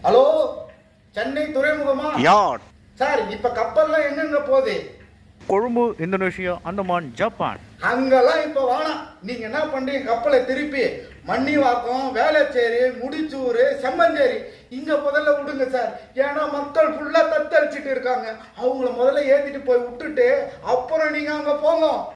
Hello, Chennai துறைமுகமா? யார்? Sir, இப்ப கப்பல்லாம் எங்கெங்க போகுது? Colombo, Indonesia, Andaman, Japan. அங்கெல்லாம் இப்ப வேணாம். நீங்க என்ன பண்றீங்க? கப்பலை திருப்பி மண்ணிவாக்கம், வேளச்சேரி, முடிச்சூர், செம்மஞ்சேரி இங்க முதல்ல விடுங்க சார். ஏன்னா மக்கள் ஃபுல்லா தத்தளிச்சுட்டு இருக்காங்க. அவங்கள முதல்ல ஏத்திட்டு போய் விட்டுட்டு அப்புறம் நீங்க அங்க போங்க.